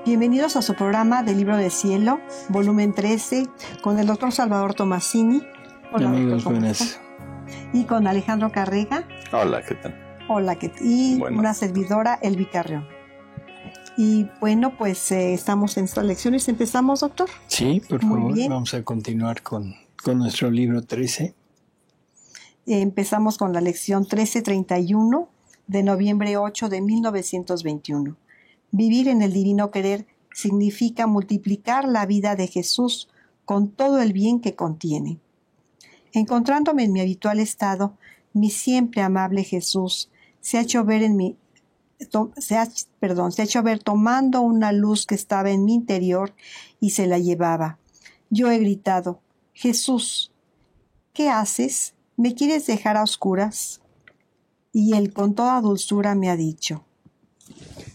Bienvenidos a su programa del Libro del Cielo, volumen 13, con el doctor Salvador Tomasini. Hola, amigos, buenas. Y con Alejandro Carrega. Hola, ¿qué tal? Hola, y buenas. Una servidora, Elvi Carrión. Y bueno, pues estamos en estas lecciones. ¿Empezamos, doctor? Sí, por favor, vamos a continuar con nuestro libro 13. Empezamos con la lección 1331 de noviembre 8 de 1921. Vivir en el divino querer significa multiplicar la vida de Jesús con todo el bien que contiene. Encontrándome en mi habitual estado, mi siempre amable Jesús se ha hecho ver tomando una luz que estaba en mi interior y se la llevaba. Yo he gritado: Jesús, ¿qué haces? ¿Me quieres dejar a oscuras? Y él con toda dulzura me ha dicho: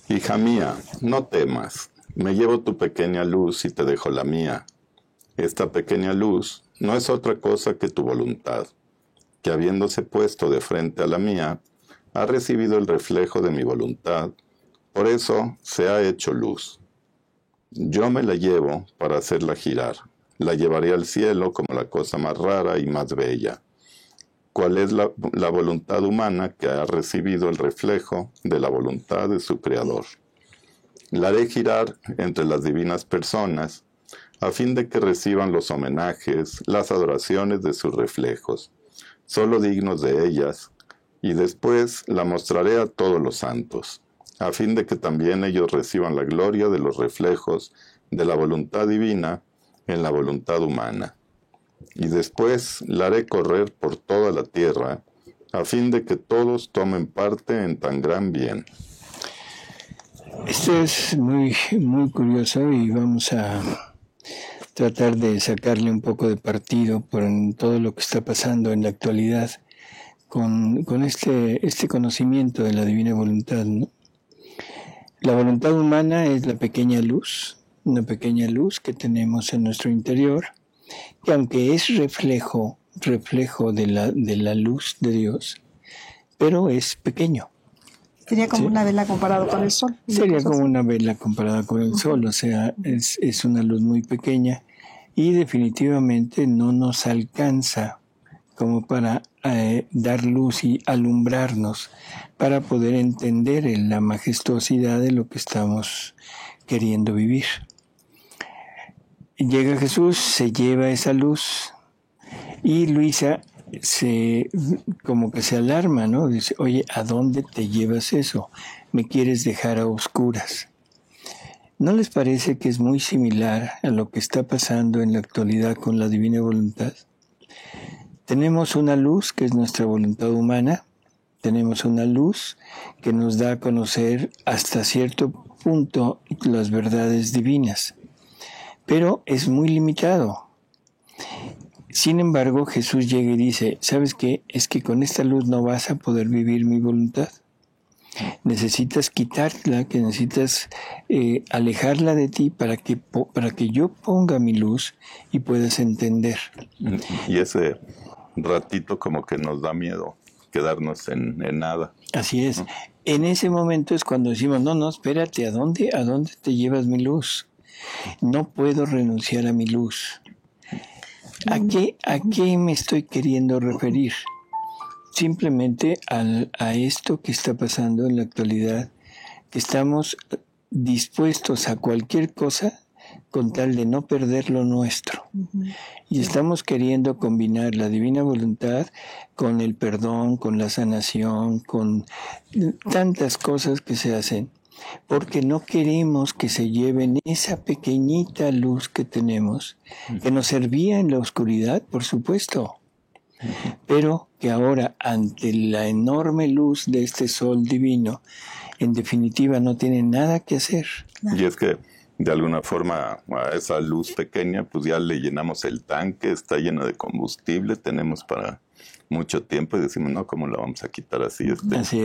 Hija mía, no temas, me llevo tu pequeña luz y te dejo la mía. Esta pequeña luz no es otra cosa que tu voluntad, que habiéndose puesto de frente a la mía, ha recibido el reflejo de mi voluntad, por eso se ha hecho luz. Yo me la llevo para hacerla girar, la llevaré al cielo como la cosa más rara y más bella. ¿Cuál es la voluntad humana que ha recibido el reflejo de la voluntad de su Creador? La haré girar entre las divinas personas, a fin de que reciban los homenajes, las adoraciones de sus reflejos, solo dignos de ellas, y después la mostraré a todos los santos, a fin de que también ellos reciban la gloria de los reflejos de la voluntad divina en la voluntad humana. Y después la haré correr por toda la tierra, a fin de que todos tomen parte en tan gran bien. Esto es muy, muy curioso y vamos a tratar de sacarle un poco de partido por todo lo que está pasando en la actualidad con este conocimiento de la divina voluntad, ¿no? La voluntad humana es la pequeña luz, una pequeña luz que tenemos en nuestro interior, que aunque es reflejo de la luz de Dios, pero es pequeño. Sería como una vela comparado con el sol. Sería como una vela comparada con el sol, o sea, es una luz muy pequeña y definitivamente no nos alcanza como para dar luz y alumbrarnos para poder entender la majestuosidad de lo que estamos queriendo vivir. Llega Jesús, se lleva esa luz y Luisa como que se alarma, ¿no? Dice: oye, ¿a dónde te llevas eso? ¿Me quieres dejar a oscuras? ¿No les parece que es muy similar a lo que está pasando en la actualidad con la divina voluntad? Tenemos una luz que es nuestra voluntad humana, tenemos una luz que nos da a conocer hasta cierto punto las verdades divinas, pero es muy limitado. Sin embargo, Jesús llega y dice: ¿sabes qué? Es que con esta luz no vas a poder vivir mi voluntad. Necesitas quitarla, que necesitas alejarla de ti para que yo ponga mi luz y puedas entender. Y ese ratito como que nos da miedo quedarnos en nada. Así es. En ese momento es cuando decimos: no, espérate, ¿a dónde te llevas mi luz? No puedo renunciar a mi luz. ¿A qué me estoy queriendo referir? Simplemente a esto que está pasando en la actualidad, que estamos dispuestos a cualquier cosa con tal de no perder lo nuestro. Y estamos queriendo combinar la divina voluntad con el perdón, con la sanación, con tantas cosas que se hacen, porque no queremos que se lleven esa pequeñita luz que tenemos, que nos servía en la oscuridad, por supuesto, pero que ahora, ante la enorme luz de este sol divino, en definitiva no tiene nada que hacer. Y es que de alguna forma a esa luz pequeña pues ya le llenamos el tanque, está lleno de combustible, tenemos para mucho tiempo y decimos: no, ¿cómo la vamos a quitar así?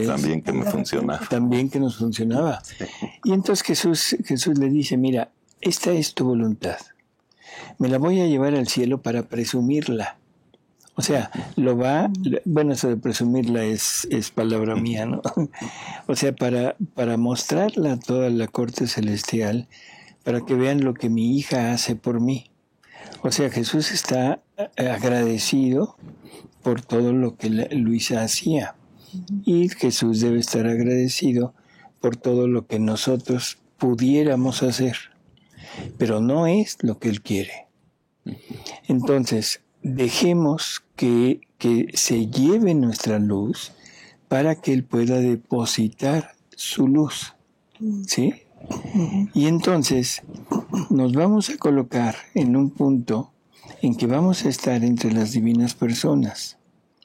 También que me funcionaba. También que nos funcionaba. Y entonces Jesús le dice: mira, esta es tu voluntad. Me la voy a llevar al cielo para presumirla. O sea, bueno, eso de presumirla es palabra mía, ¿no? O sea, para mostrarla a toda la corte celestial, para que vean lo que mi hija hace por mí. O sea, Jesús está agradecido por todo lo que Luisa hacía. Y Jesús debe estar agradecido por todo lo que nosotros pudiéramos hacer. Pero no es lo que Él quiere. Entonces, dejemos que se lleve nuestra luz para que Él pueda depositar su luz. ¿Sí? Y entonces nos vamos a colocar en un punto en que vamos a estar entre las divinas personas,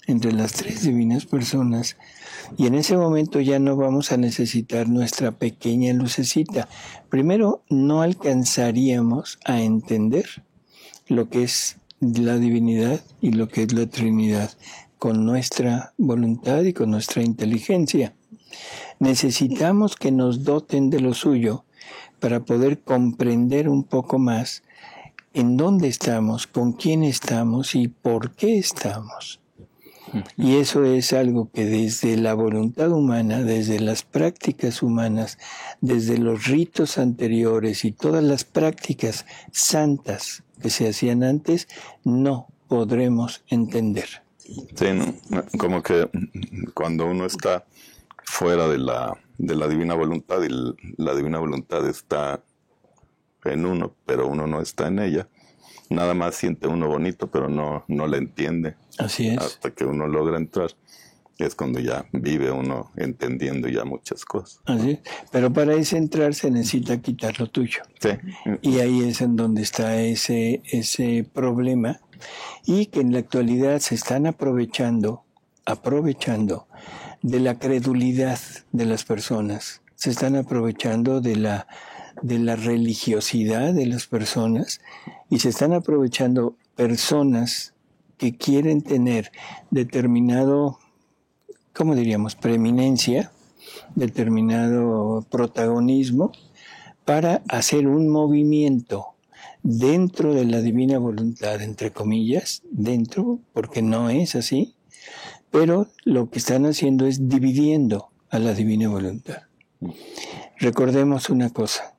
entre las tres divinas personas, y en ese momento ya no vamos a necesitar nuestra pequeña lucecita. Primero, no alcanzaríamos a entender lo que es la divinidad y lo que es la Trinidad con nuestra voluntad y con nuestra inteligencia. Necesitamos que nos doten de lo suyo para poder comprender un poco más en dónde estamos, con quién estamos y por qué estamos. Y eso es algo que desde la voluntad humana, desde las prácticas humanas, desde los ritos anteriores y todas las prácticas santas que se hacían antes, no podremos entender. Sí, ¿no? Como que cuando uno está fuera de la divina voluntad y la divina voluntad está en uno, pero uno no está en ella, nada más siente uno bonito, pero no la entiende. Así es. Hasta que uno logra entrar, es cuando ya vive uno entendiendo ya muchas cosas. Así es. Pero para ese entrar se necesita quitar lo tuyo. Sí. Y ahí es en donde está ese problema, y que en la actualidad se están aprovechando de la credulidad de las personas, se están aprovechando de la religiosidad de las personas, y se están aprovechando personas que quieren tener determinado, ¿cómo diríamos?, preeminencia, determinado protagonismo, para hacer un movimiento dentro de la divina voluntad, entre comillas, dentro, porque no es así, pero lo que están haciendo es dividiendo a la divina voluntad. Recordemos una cosa.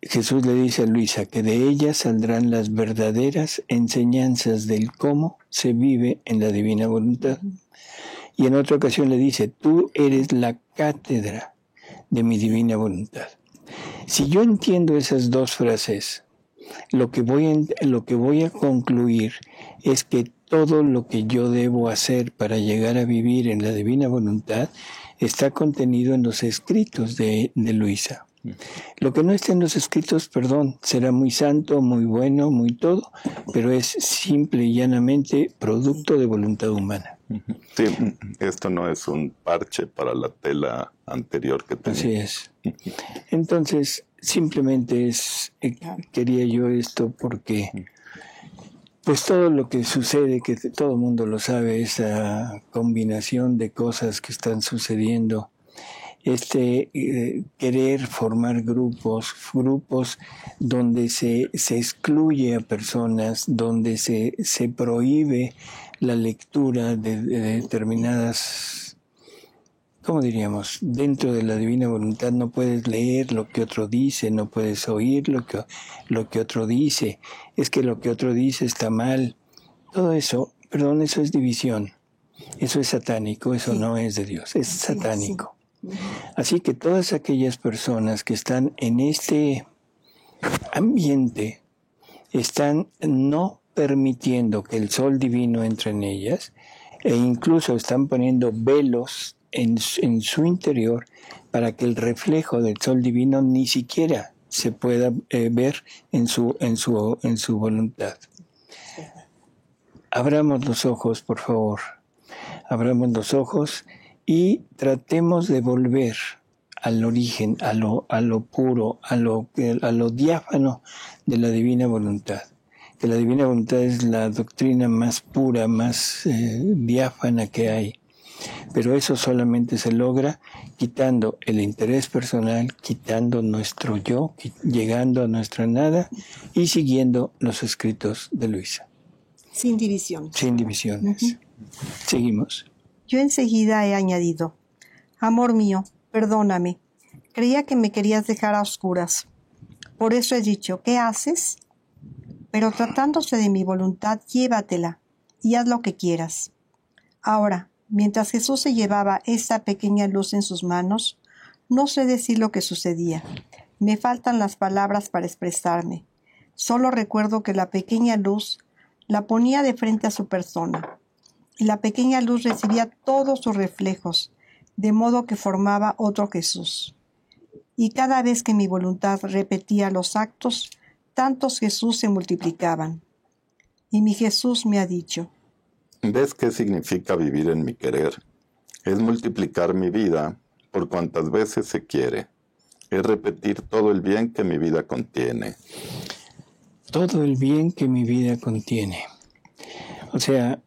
Jesús le dice a Luisa que de ella saldrán las verdaderas enseñanzas del cómo se vive en la divina voluntad. Y en otra ocasión le dice, tú eres la cátedra de mi divina voluntad. Si yo entiendo esas dos frases, lo que voy a concluir es que todo lo que yo debo hacer para llegar a vivir en la divina voluntad está contenido en los escritos de Luisa. Lo que no está en los escritos, será muy santo, muy bueno, muy todo, pero es simple y llanamente producto de voluntad humana. Sí, esto no es un parche para la tela anterior que tenía. Así es. Entonces, simplemente quería yo esto porque pues todo lo que sucede, que todo el mundo lo sabe, esa combinación de cosas que están sucediendo, querer formar grupos donde se excluye a personas, donde se prohíbe la lectura de determinadas, ¿cómo diríamos? Dentro de la divina voluntad no puedes leer lo que otro dice, no puedes oír lo que otro dice, es que lo que otro dice está mal. Todo eso, eso es división, eso es satánico, eso no es de Dios, es satánico. Así que todas aquellas personas que están en este ambiente están no permitiendo que el sol divino entre en ellas, e incluso están poniendo velos en su interior para que el reflejo del sol divino ni siquiera se pueda ver en su voluntad. Abramos los ojos, por favor. Abramos los ojos y tratemos de volver al origen, a lo puro, a lo diáfano de la divina voluntad. Que la divina voluntad es la doctrina más pura, más diáfana que hay. Pero eso solamente se logra quitando el interés personal, quitando nuestro yo, llegando a nuestra nada y siguiendo los escritos de Luisa. Sin divisiones. Sin divisiones. Seguimos. Yo enseguida he añadido, amor mío, perdóname. Creía que me querías dejar a oscuras. Por eso he dicho, ¿qué haces? Pero tratándose de mi voluntad, llévatela y haz lo que quieras. Ahora, mientras Jesús se llevaba esa pequeña luz en sus manos, no sé decir lo que sucedía. Me faltan las palabras para expresarme. Solo recuerdo que la pequeña luz la ponía de frente a su persona, y la pequeña luz recibía todos sus reflejos, de modo que formaba otro Jesús. Y cada vez que mi voluntad repetía los actos, tantos Jesús se multiplicaban. Y mi Jesús me ha dicho, ¿ves qué significa vivir en mi querer? Es multiplicar mi vida por cuantas veces se quiere. Es repetir todo el bien que mi vida contiene. Todo el bien que mi vida contiene. O sea,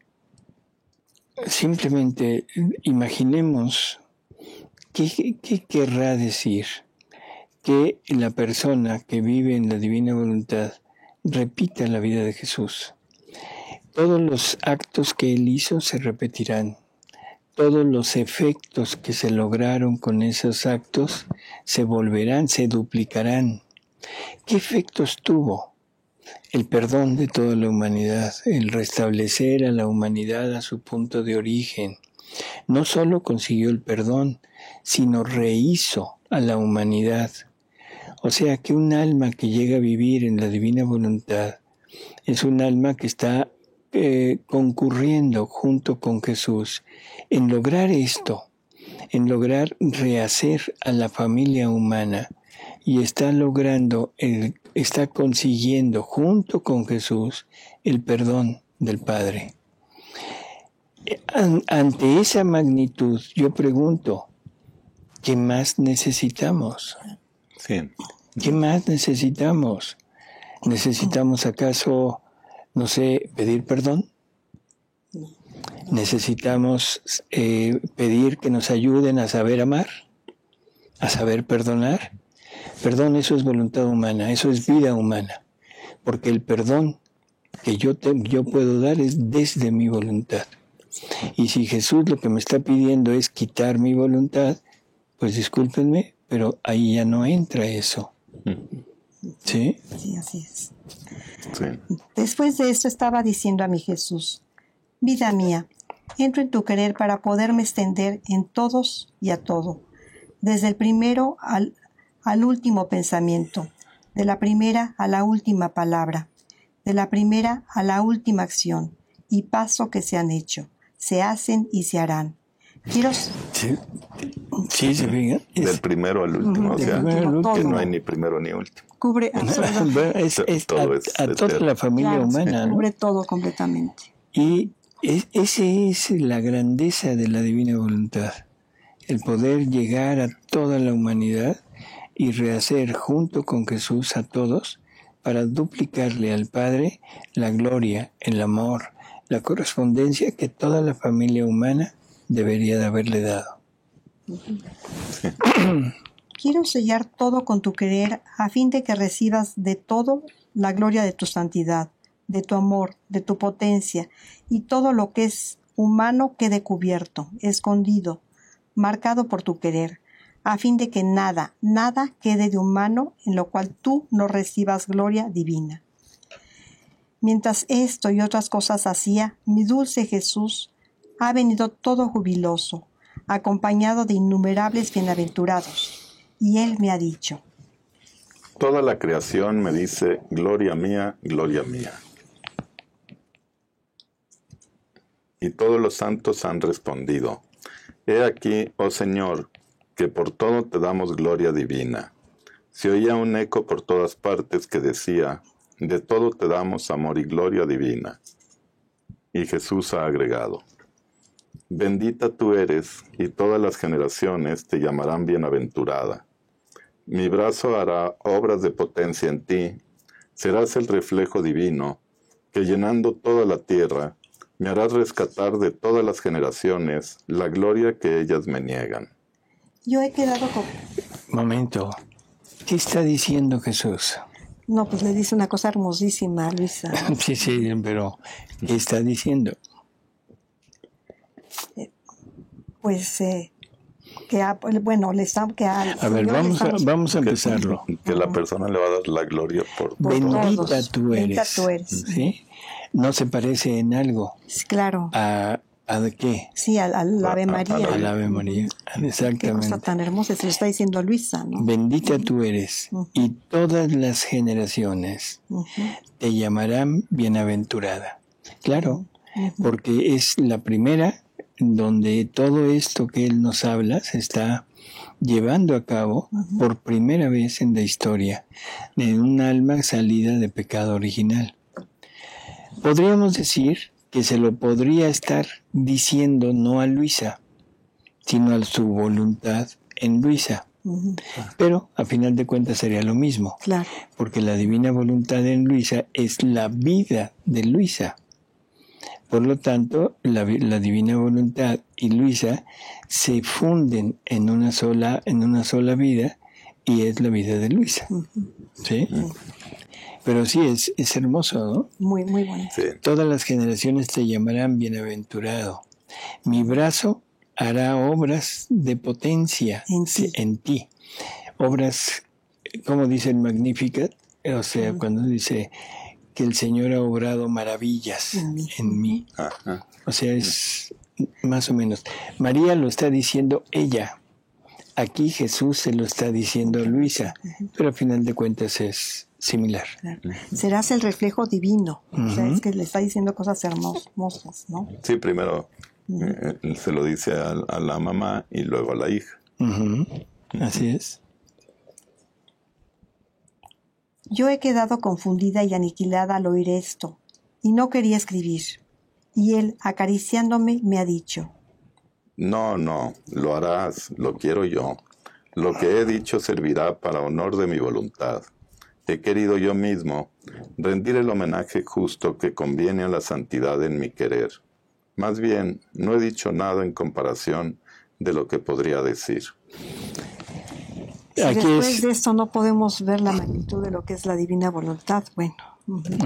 simplemente imaginemos qué querrá decir que la persona que vive en la divina voluntad repita la vida de Jesús. Todos los actos que Él hizo se repetirán. Todos los efectos que se lograron con esos actos se volverán, se duplicarán. ¿Qué efectos tuvo? El perdón de toda la humanidad, el restablecer a la humanidad a su punto de origen. No solo consiguió el perdón, sino rehizo a la humanidad. O sea que un alma que llega a vivir en la divina voluntad es un alma que está concurriendo junto con Jesús en lograr esto, en lograr rehacer a la familia humana, y está consiguiendo junto con Jesús el perdón del Padre. Ante esa magnitud, yo pregunto, ¿qué más necesitamos? Sí. ¿Qué más necesitamos? ¿Necesitamos acaso, no sé, pedir perdón? ¿Necesitamos pedir que nos ayuden a saber amar? ¿A saber perdonar? Perdón, eso es voluntad humana, eso es vida humana. Porque el perdón que yo puedo dar es desde mi voluntad. Y si Jesús lo que me está pidiendo es quitar mi voluntad, pues discúlpenme, pero ahí ya no entra eso. ¿Sí? Sí, así es. Sí. Después de esto estaba diciendo a mi Jesús, vida mía, entro en tu querer para poderme extender en todos y a todo, desde el primero al último pensamiento, de la primera a la última palabra, de la primera a la última acción y paso que se han hecho, se hacen y se harán. Quiero... Sí, se venga. Del primero al último, o sea, que no hay ni primero ni último. Cubre a toda la familia humana, ¿no? Cubre todo completamente. Y esa es la grandeza de la divina voluntad, el poder llegar a toda la humanidad y rehacer junto con Jesús a todos para duplicarle al Padre la gloria, el amor, la correspondencia que toda la familia humana debería de haberle dado. Quiero sellar todo con tu querer a fin de que recibas de todo la gloria de tu santidad, de tu amor, de tu potencia, y todo lo que es humano quede cubierto, escondido, marcado por tu querer, a fin de que nada quede de humano en lo cual tú no recibas gloria divina. Mientras esto y otras cosas hacía, mi dulce Jesús ha venido todo jubiloso, acompañado de innumerables bienaventurados, y Él me ha dicho, toda la creación me dice, gloria mía, gloria mía. Y todos los santos han respondido, he aquí, oh Señor, que por todo te damos gloria divina. Se oía un eco por todas partes que decía, de todo te damos amor y gloria divina. Y Jesús ha agregado, bendita tú eres, y todas las generaciones te llamarán bienaventurada. Mi brazo hará obras de potencia en ti, serás el reflejo divino, que llenando toda la tierra, me harás rescatar de todas las generaciones la gloria que ellas me niegan. yo he quedado con... Momento, ¿qué está diciendo Jesús? No, pues le dice una cosa hermosísima a Luisa. Sí, pero ¿qué está diciendo? Pues bueno, le está que al A ver, Señor vamos a empezarlo. Que la persona le va a dar la gloria por Bendita todos. tú Bendita eres. tú eres. ¿Sí? No se parece en algo Sí, claro. a qué. Sí, al Ave María. Al Ave María. Qué cosa Exactamente. tan hermosa, se lo está diciendo a Luisa, ¿no? Bendita tú eres, y todas las generaciones te llamarán bienaventurada. Claro, porque es la primera donde todo esto que él nos habla se está llevando a cabo por primera vez en la historia de un alma salida de pecado original. Podríamos decir que se lo podría estar diciendo no a Luisa, sino a su voluntad en Luisa. Pero a final de cuentas sería lo mismo, Claro. porque la divina voluntad en Luisa es la vida de Luisa. Por lo tanto, la divina voluntad y Luisa se funden en una sola vida, y es la vida de Luisa. ¿Sí? Pero sí, es hermoso, ¿no? Muy, muy bonito. Sí. Todas las generaciones te llamarán bienaventurado. Mi brazo hará obras de potencia en ti. Obras, como dice el Magnificat, o sea, cuando dice que el Señor ha obrado maravillas en mí. Ajá. O sea, es más o menos. María lo está diciendo ella. Aquí Jesús se lo está diciendo a Luisa, pero al final de cuentas es similar. Claro. Serás el reflejo divino. O sea, es que le está diciendo cosas hermosas, ¿no? Sí, primero se lo dice a la mamá y luego a la hija. Así es. Yo he quedado confundida y aniquilada al oír esto, y no quería escribir. Y él, acariciándome, me ha dicho: No, lo harás, lo quiero yo. Lo que he dicho servirá para honor de mi voluntad. He querido yo mismo rendir el homenaje justo que conviene a la santidad en mi querer. Más bien, no he dicho nada en comparación de lo que podría decir. Si Aquí después de esto no podemos ver la magnitud de lo que es la divina voluntad, bueno.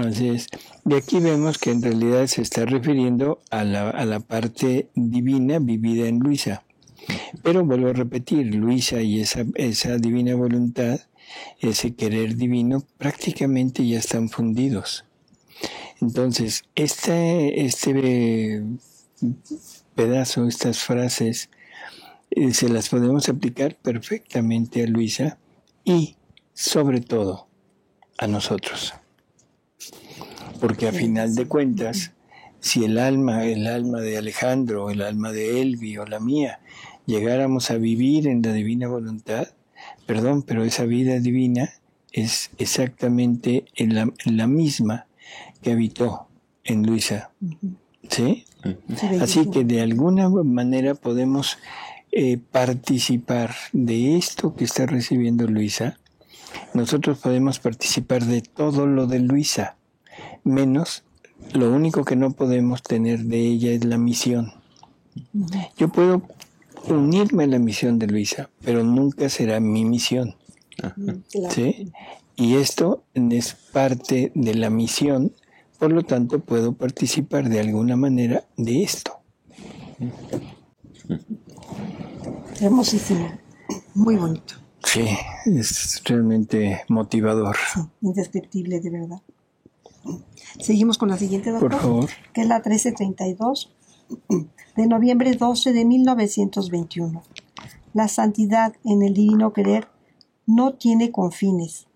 Así es. De aquí vemos que en realidad se está refiriendo a la parte divina vivida en Luisa. Pero vuelvo a repetir, Luisa y esa divina voluntad, ese querer divino, prácticamente ya están fundidos. Entonces, este pedazo, estas frases, se las podemos aplicar perfectamente a Luisa y, sobre todo, a nosotros. Porque a final de cuentas, si el alma de Alejandro, el alma de Elvi o la mía, llegáramos a vivir en la divina voluntad, pero esa vida divina es exactamente la misma que habitó en Luisa. ¿Sí? Así que de alguna manera podemos participar de esto que está recibiendo Luisa. Nosotros podemos participar de todo lo de Luisa, menos lo único que no podemos tener de ella es la misión. Yo puedo unirme a la misión de Luisa, pero nunca será mi misión. ¿Sí? Y esto es parte de la misión, por lo tanto puedo participar de alguna manera de esto. Hermosísimo, muy bonito. Sí, es realmente motivador. Sí, indescriptible, de verdad. Seguimos con la siguiente, doctor. Por favor. Que es la 1332, de noviembre 12 de 1921. La santidad en el divino querer no tiene confines.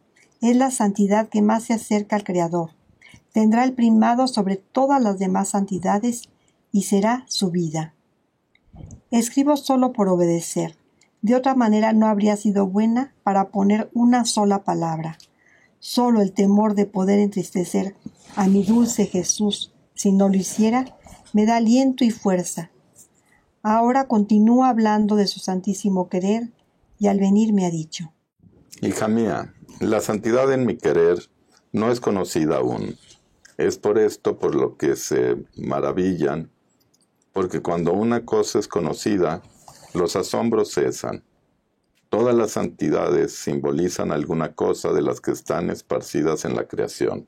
Es la santidad que más se acerca al Creador. Tendrá el primado sobre todas las demás santidades y será su vida. Escribo solo por obedecer. De otra manera no habría sido buena para poner una sola palabra. Solo el temor de poder entristecer a mi dulce Jesús, si no lo hiciera, me da aliento y fuerza. Ahora continúa hablando de su santísimo querer y al venir me ha dicho: Hija mía, la santidad en mi querer no es conocida aún. Es por esto por lo que se maravillan, porque cuando una cosa es conocida, los asombros cesan. Todas las santidades simbolizan alguna cosa de las que están esparcidas en la creación.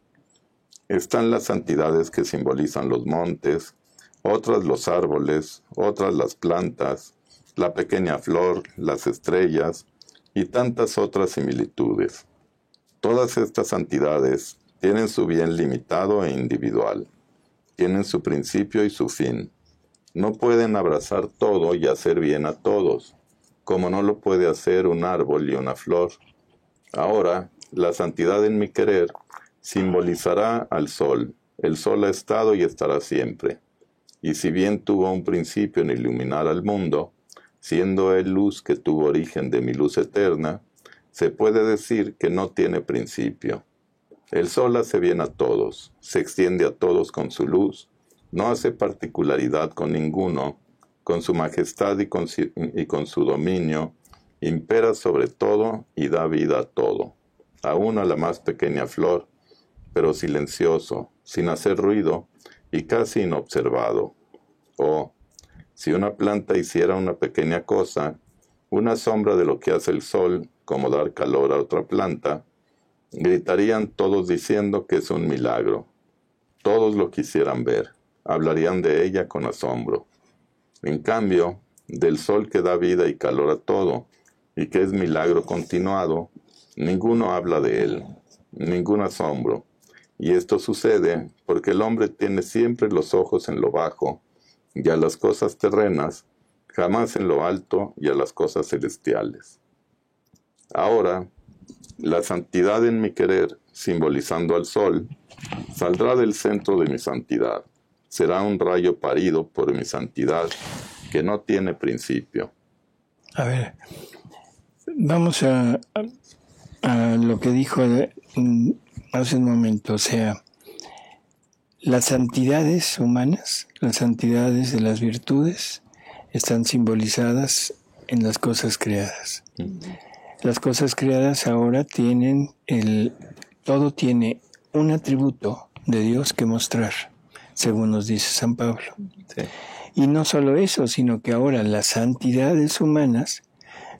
Están las santidades que simbolizan los montes, otras los árboles, otras las plantas, la pequeña flor, las estrellas y tantas otras similitudes. Todas estas santidades tienen su bien limitado e individual. Tienen su principio y su fin. No pueden abrazar todo y hacer bien a todos, como no lo puede hacer un árbol y una flor. Ahora, la santidad en mi querer simbolizará al sol. El sol ha estado y estará siempre. Y si bien tuvo un principio en iluminar al mundo, siendo él luz que tuvo origen de mi luz eterna, se puede decir que no tiene principio. El sol hace bien a todos, se extiende a todos con su luz, no hace particularidad con ninguno, con su majestad y con su dominio, impera sobre todo y da vida a todo, aún a la más pequeña flor, pero silencioso, sin hacer ruido y casi inobservado. Oh, si una planta hiciera una pequeña cosa, una sombra de lo que hace el sol, como dar calor a otra planta, gritarían todos diciendo que es un milagro. Todos lo quisieran ver, hablarían de ella con asombro. En cambio, del sol que da vida y calor a todo, y que es milagro continuado, ninguno habla de él, ningún asombro. Y esto sucede porque el hombre tiene siempre los ojos en lo bajo, y a las cosas terrenas, jamás en lo alto y a las cosas celestiales. Ahora, la santidad en mi querer, simbolizando al sol, saldrá del centro de mi santidad. Será un rayo parido por mi santidad, que no tiene principio. A ver, vamos a lo que dijo hace un momento, o sea, las santidades humanas, las santidades de las virtudes, están simbolizadas en las cosas creadas. Las cosas creadas ahora tienen todo tiene un atributo de Dios que mostrar, según nos dice San Pablo. Sí. Y no solo eso, sino que ahora las santidades humanas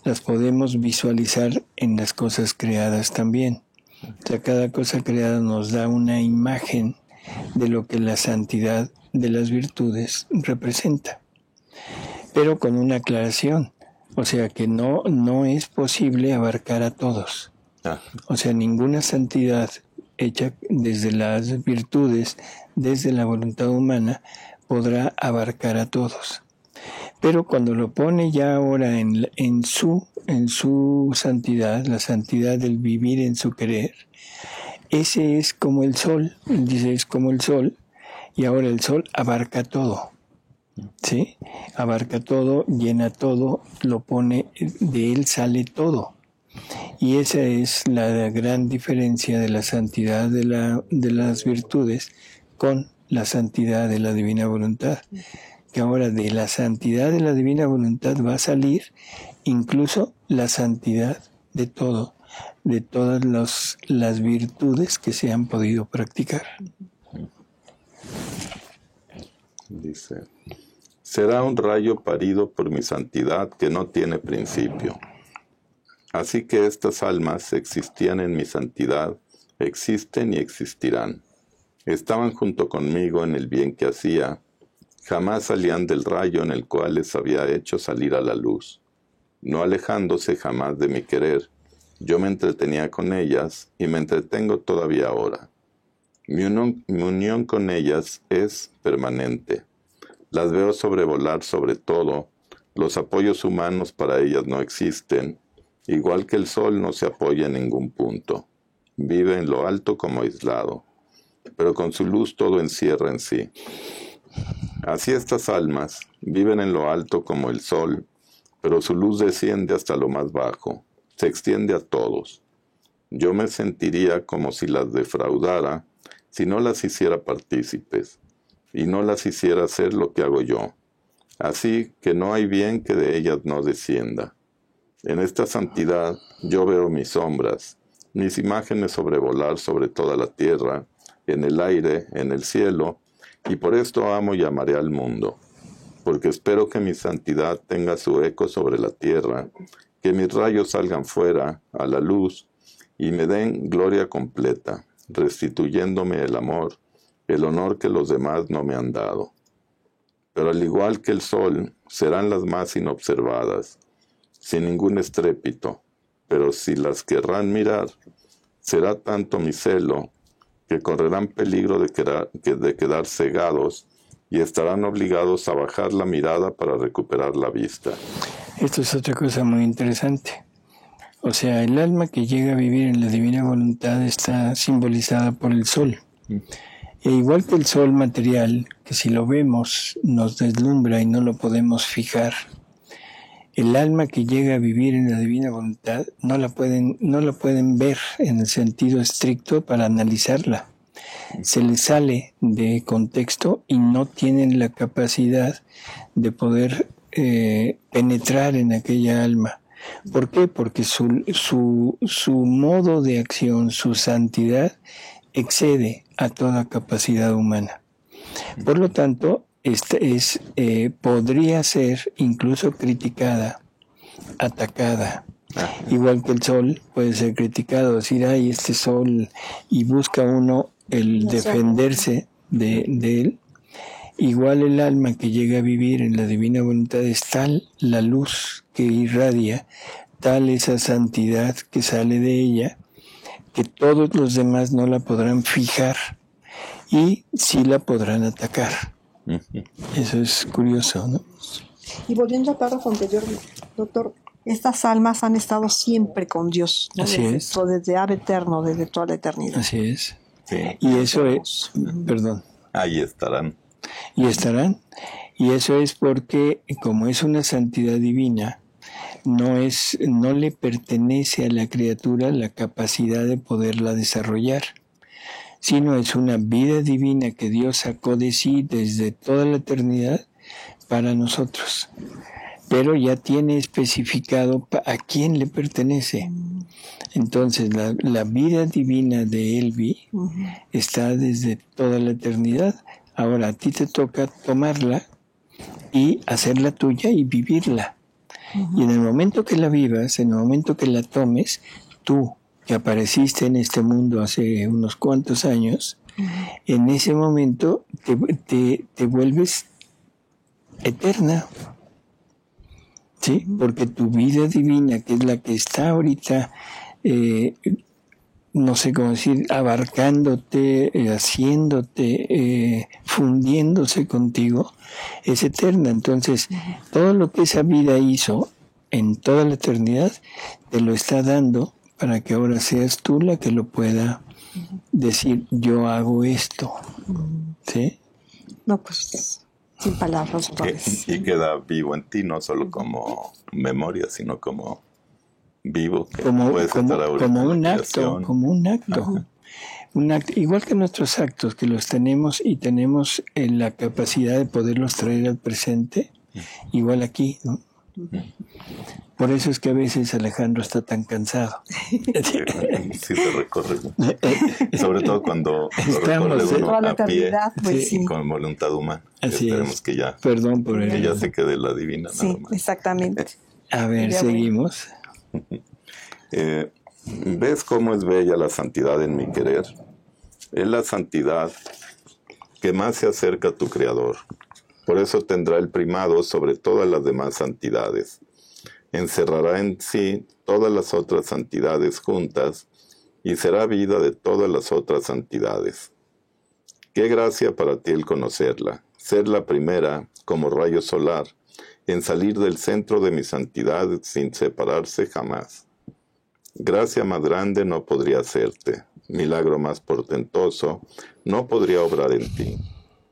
las podemos visualizar en las cosas creadas también. O sea, cada cosa creada nos da una imagen de lo que la santidad de las virtudes representa. Pero con una aclaración. O sea que no es posible abarcar a todos. O sea, ninguna santidad hecha desde las virtudes, desde la voluntad humana, podrá abarcar a todos. Pero cuando lo pone ya ahora en su santidad, la santidad del vivir en su querer, ese es como el sol, él dice es como el sol, y ahora el sol abarca todo. ¿Sí? Abarca todo, llena todo, lo pone, de él sale todo. Y esa es la gran diferencia de la santidad de las virtudes con la santidad de la divina voluntad. Que ahora de la santidad de la divina voluntad va a salir incluso la santidad de todo, de todas las virtudes que se han podido practicar. Dice, será un rayo parido por mi santidad que no tiene principio. Así que estas almas existían en mi santidad, existen y existirán. Estaban junto conmigo en el bien que hacía, jamás salían del rayo en el cual les había hecho salir a la luz. No alejándose jamás de mi querer, yo me entretenía con ellas y me entretengo todavía ahora. Mi unión con ellas es permanente. Las veo sobrevolar sobre todo, los apoyos humanos para ellas no existen, igual que el sol no se apoya en ningún punto. Vive en lo alto como aislado, pero con su luz todo encierra en sí. Así estas almas viven en lo alto como el sol, pero su luz desciende hasta lo más bajo, se extiende a todos. Yo me sentiría como si las defraudara si no las hiciera partícipes, y no las hiciera hacer lo que hago yo. Así que no hay bien que de ellas no descienda. En esta santidad yo veo mis sombras, mis imágenes sobrevolar sobre toda la tierra, en el aire, en el cielo, y por esto amo y amaré al mundo, porque espero que mi santidad tenga su eco sobre la tierra, que mis rayos salgan fuera a la luz y me den gloria completa, restituyéndome el amor, el honor que los demás no me han dado. Pero al igual que el sol, serán las más inobservadas, sin ningún estrépito, pero si las querrán mirar, será tanto mi celo que correrán peligro de quedar cegados y estarán obligados a bajar la mirada para recuperar la vista. Esto es otra cosa muy interesante. O sea, el alma que llega a vivir en la divina voluntad está simbolizada por el sol. E igual que el sol material, que si lo vemos nos deslumbra y no lo podemos fijar, el alma que llega a vivir en la divina voluntad no la pueden ver en el sentido estricto para analizarla. Se les sale de contexto y no tienen la capacidad de poder penetrar en aquella alma. ¿Por qué? Porque su modo de acción, su santidad, excede a toda capacidad humana. Por lo tanto, podría ser incluso criticada, atacada. Igual que el sol puede ser criticado, decir, ay, este sol, y busca uno el defenderse de él. Igual el alma que llega a vivir en la divina voluntad es tal la luz que irradia, tal esa santidad que sale de ella, que todos los demás no la podrán fijar y sí la podrán atacar. Eso es curioso, ¿no? Y volviendo al párrafo anterior, doctor, estas almas han estado siempre con Dios, ¿no? Así es. Desde ab eterno, desde toda la eternidad. Así es. Sí. Y eso es, perdón. Ahí estarán. Y estarán. Y eso es porque, como es una santidad divina, no le pertenece a la criatura la capacidad de poderla desarrollar, sino es una vida divina que Dios sacó de sí desde toda la eternidad para nosotros. Pero ya tiene especificado a quién le pertenece. Entonces, la vida divina de Elvi está desde toda la eternidad. Ahora a ti te toca tomarla y hacerla tuya y vivirla. Y en el momento que la vivas, en el momento que la tomes, tú que apareciste en este mundo hace unos cuantos años, en ese momento te vuelves eterna. ¿Sí? Porque tu vida divina, que es la que está ahorita, no sé cómo decir, abarcándote, haciéndote, fundiéndose contigo, es eterna. Entonces, todo lo que esa vida hizo en toda la eternidad, te lo está dando para que ahora seas tú la que lo pueda decir, yo hago esto. ¿Sí? No, pues, sin palabras. Y queda vivo en ti, no solo como memoria, sino como vivo, que puedes estar ahorita como en un la acto, creación. como un acto. Un acto, igual que nuestros actos, que los tenemos y tenemos la capacidad de poderlos traer al presente, igual aquí, ¿no? Por eso es que a veces Alejandro está tan cansado. Sí, se recorre. Sobre todo cuando Estamos, recorre uno toda la a pie eternidad, pues, sí. y con voluntad humana. Así Esperemos es. que ya, Perdón por que el... ya se quede la divina nada Sí, más. exactamente. A ver, Ya seguimos. ¿Ves cómo es bella la santidad en mi querer? Es la santidad que más se acerca a tu Creador. Por eso tendrá el primado sobre todas las demás santidades. Encerrará en sí todas las otras santidades juntas y será vida de todas las otras santidades. Qué gracia para ti el conocerla, ser la primera, como rayo solar, en salir del centro de mi santidad sin separarse jamás. Gracia más grande no podría hacerte, milagro más portentoso no podría obrar en ti.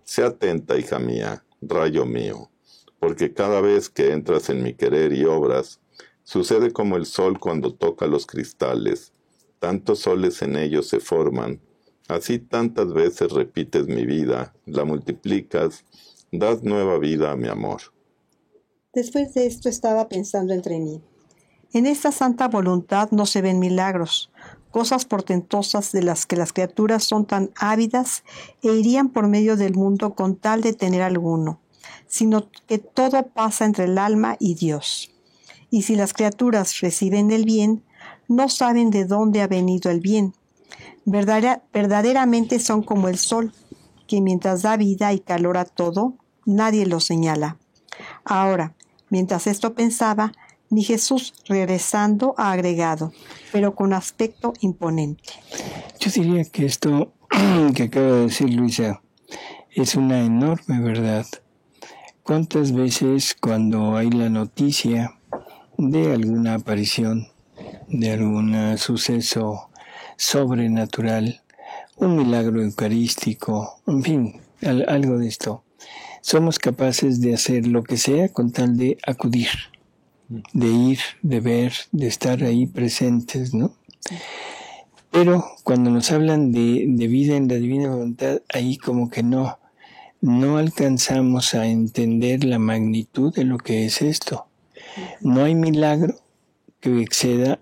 Sé atenta, hija mía, rayo mío, porque cada vez que entras en mi querer y obras, sucede como el sol cuando toca los cristales. Tantos soles en ellos se forman, así tantas veces repites mi vida, la multiplicas, das nueva vida a mi amor. Después de esto estaba pensando entre mí. En esta santa voluntad no se ven milagros, cosas portentosas de las que las criaturas son tan ávidas e irían por medio del mundo con tal de tener alguno, sino que todo pasa entre el alma y Dios. Y si las criaturas reciben el bien, no saben de dónde ha venido el bien. Verdaderamente son como el sol, que mientras da vida y calor a todo, nadie lo señala. Ahora, mientras esto pensaba, vi Jesús regresando a agregado, pero con aspecto imponente. Yo diría que esto que acaba de decir Luisa es una enorme verdad. ¿Cuántas veces cuando hay la noticia de alguna aparición, de algún suceso sobrenatural, un milagro eucarístico, en fin, algo de esto, somos capaces de hacer lo que sea con tal de acudir, de ir, de ver, de estar ahí presentes, ¿no? Pero cuando nos hablan de vida en la divina voluntad, ahí como que no alcanzamos a entender la magnitud de lo que es esto. No hay milagro que exceda,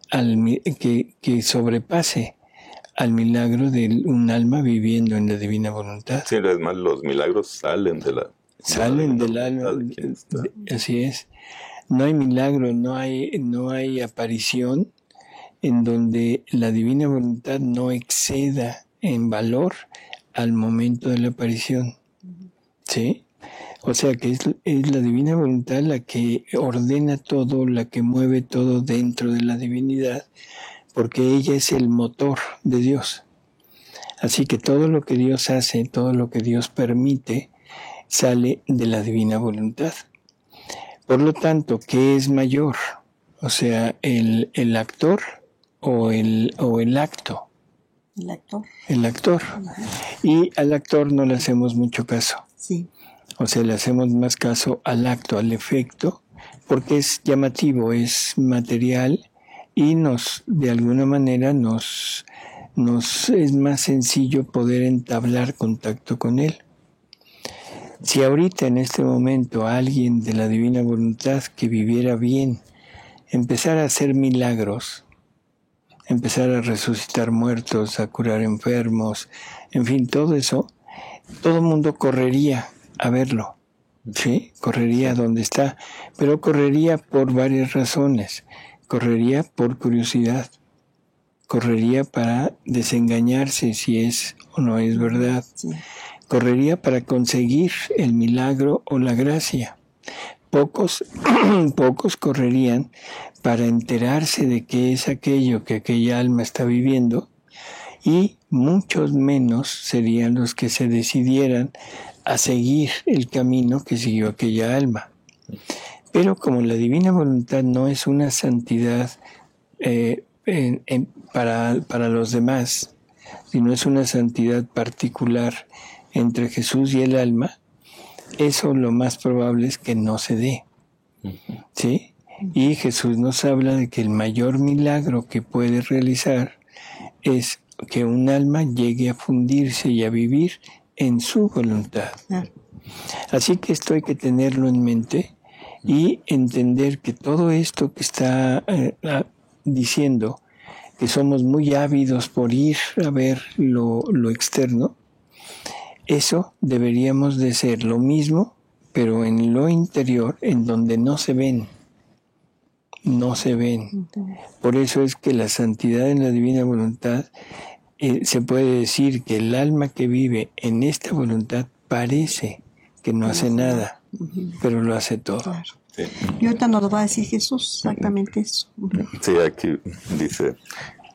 que sobrepase al milagro de un alma viviendo en la divina voluntad. Sí, es más, los milagros salen del alma. Así es. No hay milagro, no hay aparición en donde la divina voluntad no exceda en valor al momento de la aparición. ¿Sí? O sea que es la divina voluntad la que ordena todo, la que mueve todo dentro de la divinidad, porque ella es el motor de Dios. Así que todo lo que Dios hace, todo lo que Dios permite, sale de la divina voluntad. Por lo tanto, ¿qué es mayor? O sea, el actor o el acto. El actor. El actor. Y al actor no le hacemos mucho caso. Sí. O sea, le hacemos más caso al acto, al efecto, porque es llamativo, es material y de alguna manera nos es más sencillo poder entablar contacto con él. Si ahorita en este momento alguien de la divina voluntad que viviera bien empezara a hacer milagros, empezar a resucitar muertos, a curar enfermos, en fin, todo eso, todo el mundo correría a verlo, ¿sí? Correría donde está, pero correría por varias razones. Correría por curiosidad, correría para desengañarse si es o no es verdad, correría para conseguir el milagro o la gracia. Pocos correrían para enterarse de qué es aquello que aquella alma está viviendo, y muchos menos serían los que se decidieran a seguir el camino que siguió aquella alma. Pero como la divina voluntad no es una santidad para los demás, sino es una santidad particular entre Jesús y el alma, eso lo más probable es que no se dé. ¿Sí? Y Jesús nos habla de que el mayor milagro que puede realizar es que un alma llegue a fundirse y a vivir en su voluntad. Así que esto hay que tenerlo en mente y entender que todo esto que está diciendo, que somos muy ávidos por ir a ver lo externo, eso deberíamos de ser lo mismo, pero en lo interior, en donde no se ven. No se ven. Por eso es que la santidad en la divina voluntad, se puede decir que el alma que vive en esta voluntad parece que no hace nada, pero lo hace todo. Claro. Sí. Y ahorita nos lo va a decir Jesús, exactamente eso. Sí, aquí dice,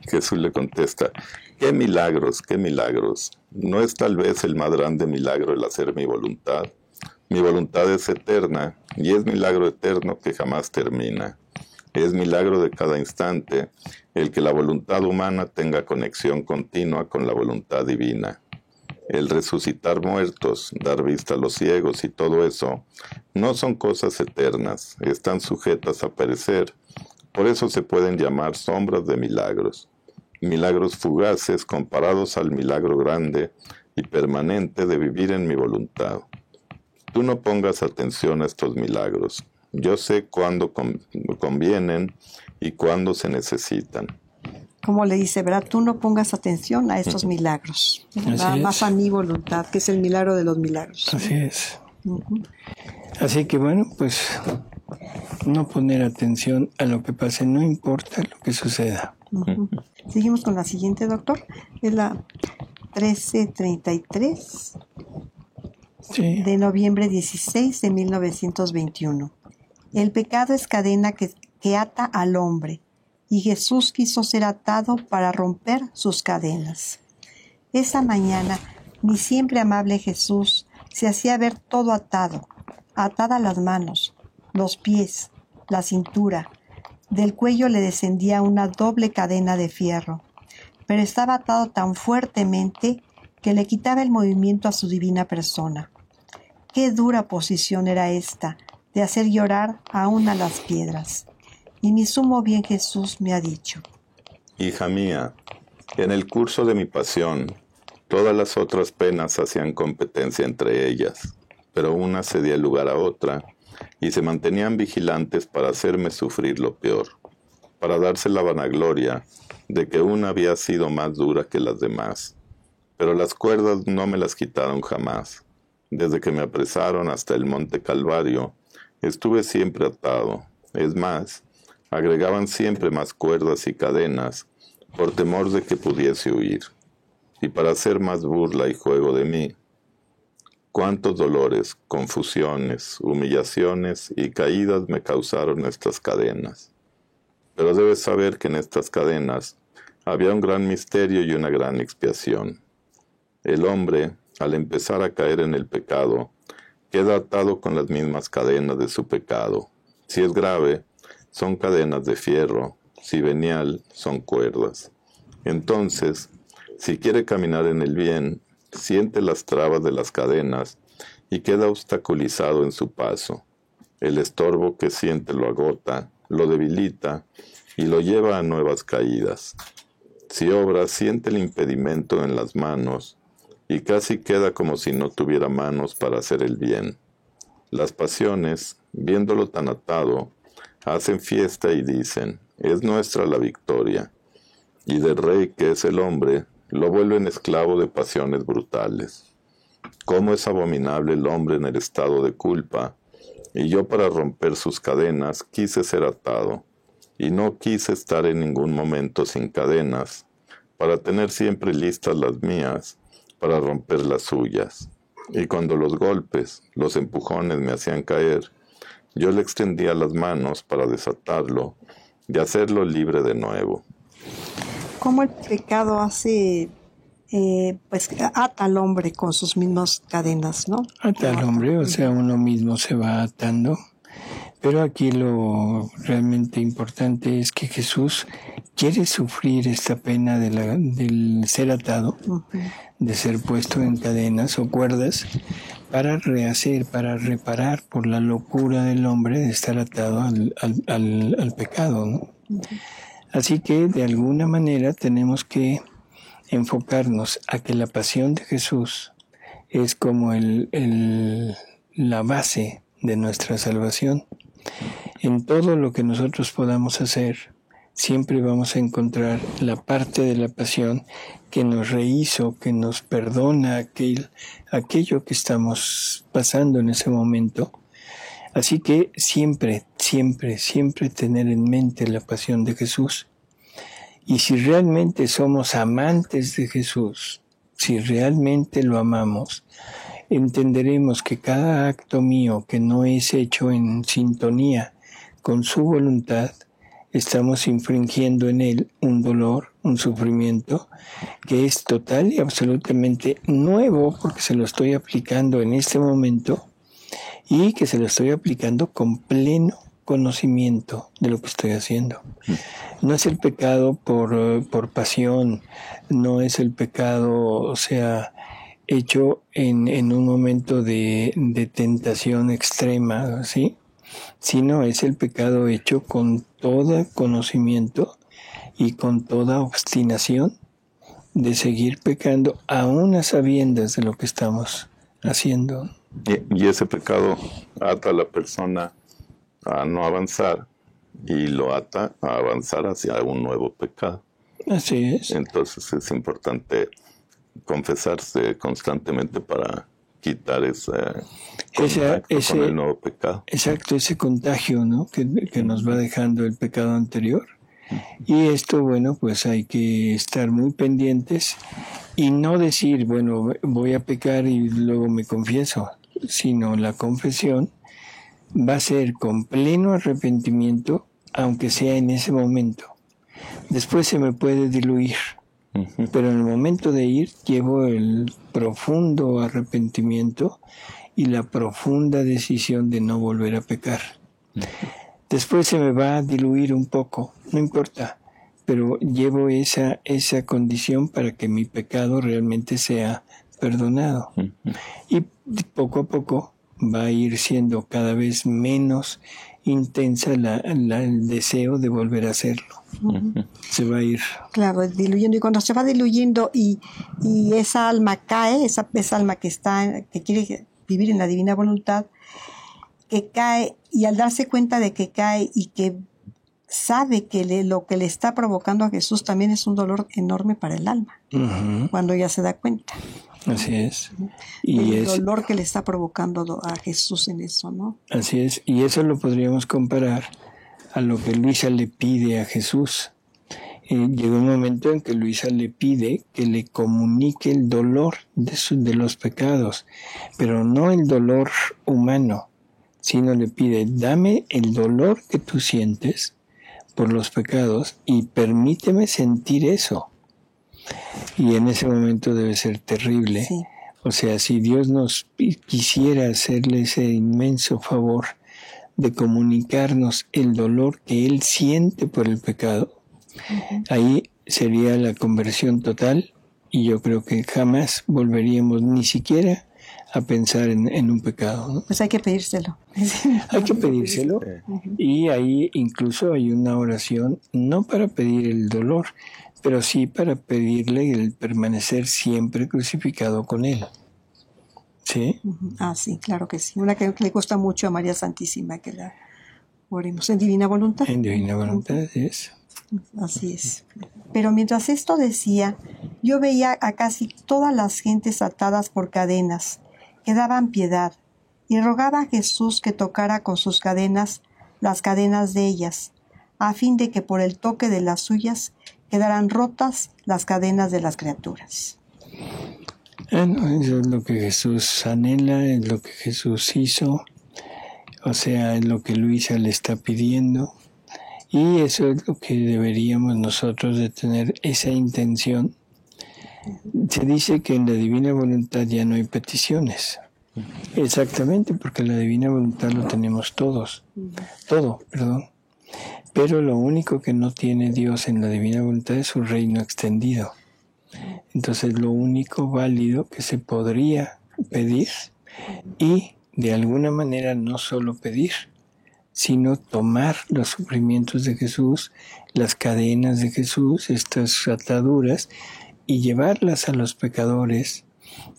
Jesús le contesta, ¡qué milagros, qué milagros! ¿No es tal vez el más grande milagro el hacer mi voluntad? Mi voluntad es eterna, y es milagro eterno que jamás termina. Es milagro de cada instante el que la voluntad humana tenga conexión continua con la voluntad divina. El resucitar muertos, dar vista a los ciegos y todo eso, no son cosas eternas, están sujetas a perecer, por eso se pueden llamar sombras de milagros. Milagros fugaces comparados al milagro grande y permanente de vivir en mi voluntad. Tú no pongas atención a estos milagros. Yo sé cuándo convienen y cuándo se necesitan. Como le dice, ¿verdad? Tú no pongas atención a estos milagros. Más a mi voluntad, que es el milagro de los milagros. Así es. Así que bueno, pues no poner atención a lo que pase, no importa lo que suceda. Seguimos con la siguiente, doctor. Es la 1333 de noviembre 16 de 1921. El pecado es cadena que ata al hombre, y Jesús quiso ser atado para romper sus cadenas. Esa mañana, mi siempre amable Jesús se hacía ver todo atado, atadas las manos, los pies, la cintura. Del cuello le descendía una doble cadena de fierro, pero estaba atado tan fuertemente que le quitaba el movimiento a su divina persona. Qué dura posición era esta, de hacer llorar aún a las piedras. Y mi sumo bien Jesús me ha dicho: Hija mía, en el curso de mi pasión, todas las otras penas hacían competencia entre ellas, pero una cedía lugar a otra, y se mantenían vigilantes para hacerme sufrir lo peor, para darse la vanagloria de que una había sido más dura que las demás. Pero las cuerdas no me las quitaron jamás. Desde que me apresaron hasta el monte Calvario, estuve siempre atado. Es más, agregaban siempre más cuerdas y cadenas, por temor de que pudiese huir. Y para hacer más burla y juego de mí, cuántos dolores, confusiones, humillaciones y caídas me causaron estas cadenas. Pero debes saber que en estas cadenas había un gran misterio y una gran expiación. El hombre, al empezar a caer en el pecado, queda atado con las mismas cadenas de su pecado. Si es grave, son cadenas de fierro; si venial, son cuerdas. Entonces, si quiere caminar en el bien, siente las trabas de las cadenas y queda obstaculizado en su paso. El estorbo que siente lo agota, lo debilita y lo lleva a nuevas caídas. Si obra, siente el impedimento en las manos y casi queda como si no tuviera manos para hacer el bien. Las pasiones, viéndolo tan atado, hacen fiesta y dicen: es nuestra la victoria. Y del rey que es el hombre, lo vuelven esclavo de pasiones brutales. Cómo es abominable el hombre en el estado de culpa, y yo para romper sus cadenas quise ser atado, y no quise estar en ningún momento sin cadenas, para tener siempre listas las mías, para romper las suyas. Y cuando los golpes, los empujones me hacían caer, yo le extendía las manos para desatarlo y hacerlo libre de nuevo. ¿Cómo el pecado hace, ata al hombre con sus mismas cadenas, ¿no? Ata al hombre, o sea, uno mismo se va atando. Pero aquí lo realmente importante es que Jesús quiere sufrir esta pena del ser atado, de ser puesto en cadenas o cuerdas, para rehacer, para reparar por la locura del hombre de estar atado al pecado, ¿no? Así que de alguna manera tenemos que enfocarnos a que la pasión de Jesús es como la base de nuestra salvación. En todo lo que nosotros podamos hacer, siempre vamos a encontrar la parte de la pasión que nos rehizo, que nos perdona aquello que estamos pasando en ese momento. Así que siempre, siempre, siempre tener en mente la pasión de Jesús. Y si realmente somos amantes de Jesús, si realmente lo amamos, entenderemos que cada acto mío que no es hecho en sintonía con su voluntad, estamos infringiendo en él un dolor, un sufrimiento que es total y absolutamente nuevo, porque se lo estoy aplicando en este momento y que se lo estoy aplicando con pleno conocimiento de lo que estoy haciendo. No es el pecado por pasión, no es el pecado, o sea, hecho en un momento de tentación extrema, ¿sí? Sino es el pecado hecho con todo conocimiento y con toda obstinación de seguir pecando aún a sabiendas de lo que estamos haciendo. Y ese pecado ata a la persona a no avanzar y lo ata a avanzar hacia un nuevo pecado. Así es. Entonces es importante confesarse constantemente para quitar ese contacto con el nuevo pecado. Exacto, ese contagio, ¿no? que nos va dejando el pecado anterior. Y esto, bueno, pues hay que estar muy pendientes y no decir, bueno, voy a pecar y luego me confieso, sino la confesión va a ser con pleno arrepentimiento, aunque sea en ese momento. Después se me puede diluir, pero en el momento de ir llevo el profundo arrepentimiento y la profunda decisión de no volver a pecar. Después se me va a diluir un poco, no importa, pero llevo esa condición para que mi pecado realmente sea perdonado. Y poco a poco va a ir siendo cada vez menos intensa el deseo de volver a hacerlo. Se va a ir. Claro, diluyendo. Y cuando se va diluyendo y esa alma cae, esa alma que quiere vivir en la divina voluntad, que cae, y al darse cuenta de que cae y que sabe que lo que le está provocando a Jesús también es un dolor enorme para el alma, cuando ya se da cuenta. Así es. Y el dolor que le está provocando a Jesús en eso, ¿no? Así es. Y eso lo podríamos comparar a lo que Luisa le pide a Jesús. Llegó un momento en que Luisa le pide que le comunique el dolor de los pecados, pero no el dolor humano, sino le pide, dame el dolor que tú sientes por los pecados y permíteme sentir eso. Y en ese momento debe ser terrible. Sí. O sea, si Dios nos quisiera hacerle ese inmenso favor de comunicarnos el dolor que Él siente por el pecado, ahí sería la conversión total, y yo creo que jamás volveríamos ni siquiera a pensar en un pecado, ¿no? Pues hay que pedírselo. Hay que pedírselo, y ahí incluso hay una oración, no para pedir el dolor, pero sí para pedirle el permanecer siempre crucificado con Él. ¿Sí? Ah, sí, claro que sí. Una que le gusta mucho a María Santísima, que la oremos en Divina Voluntad. En Divina Voluntad es. Así es. Pero mientras esto decía, yo veía a casi todas las gentes atadas por cadenas, que daban piedad, y rogaba a Jesús que tocara con sus cadenas las cadenas de ellas, a fin de que por el toque de las suyas quedaran rotas las cadenas de las criaturas. Bueno, eso es lo que Jesús anhela, es lo que Jesús hizo, o sea, es lo que Luisa le está pidiendo, y eso es lo que deberíamos nosotros de tener, esa intención. Se dice que en la Divina Voluntad ya no hay peticiones. Exactamente, porque la Divina Voluntad lo tenemos todo, perdón. Pero lo único que no tiene Dios en la Divina Voluntad es su reino extendido. Entonces lo único válido que se podría pedir, y de alguna manera no solo pedir, sino tomar los sufrimientos de Jesús, las cadenas de Jesús, estas ataduras, y llevarlas a los pecadores,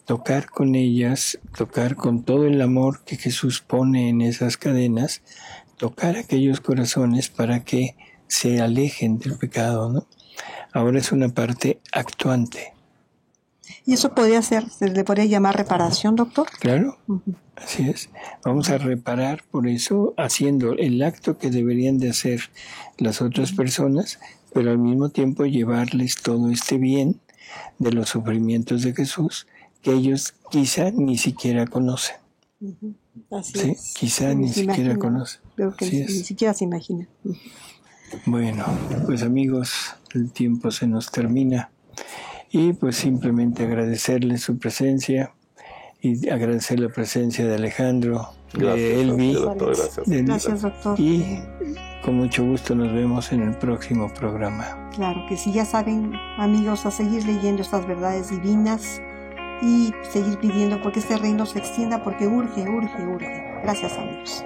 tocar con ellas, tocar con todo el amor que Jesús pone en esas cadenas, tocar aquellos corazones para que se alejen del pecado, ¿no? Ahora es una parte actuante. ¿Y eso se le podría llamar reparación, doctor? Claro, así es. Vamos a reparar por eso, haciendo el acto que deberían de hacer las otras personas, pero al mismo tiempo llevarles todo este bien de los sufrimientos de Jesús que ellos quizá ni siquiera conocen. Así ¿Sí? es. Quizá ni siquiera conocen. Creo que ni siquiera se imagina. Bueno, pues amigos, el tiempo se nos termina, y pues simplemente agradecerles su presencia y agradecer la presencia de Alejandro, de Elvi, Gracias, doctor. Y con mucho gusto nos vemos en el próximo programa. Claro que sí, ya saben, amigos, a seguir leyendo estas verdades divinas y seguir pidiendo porque este reino se extienda, porque urge. Gracias, amigos.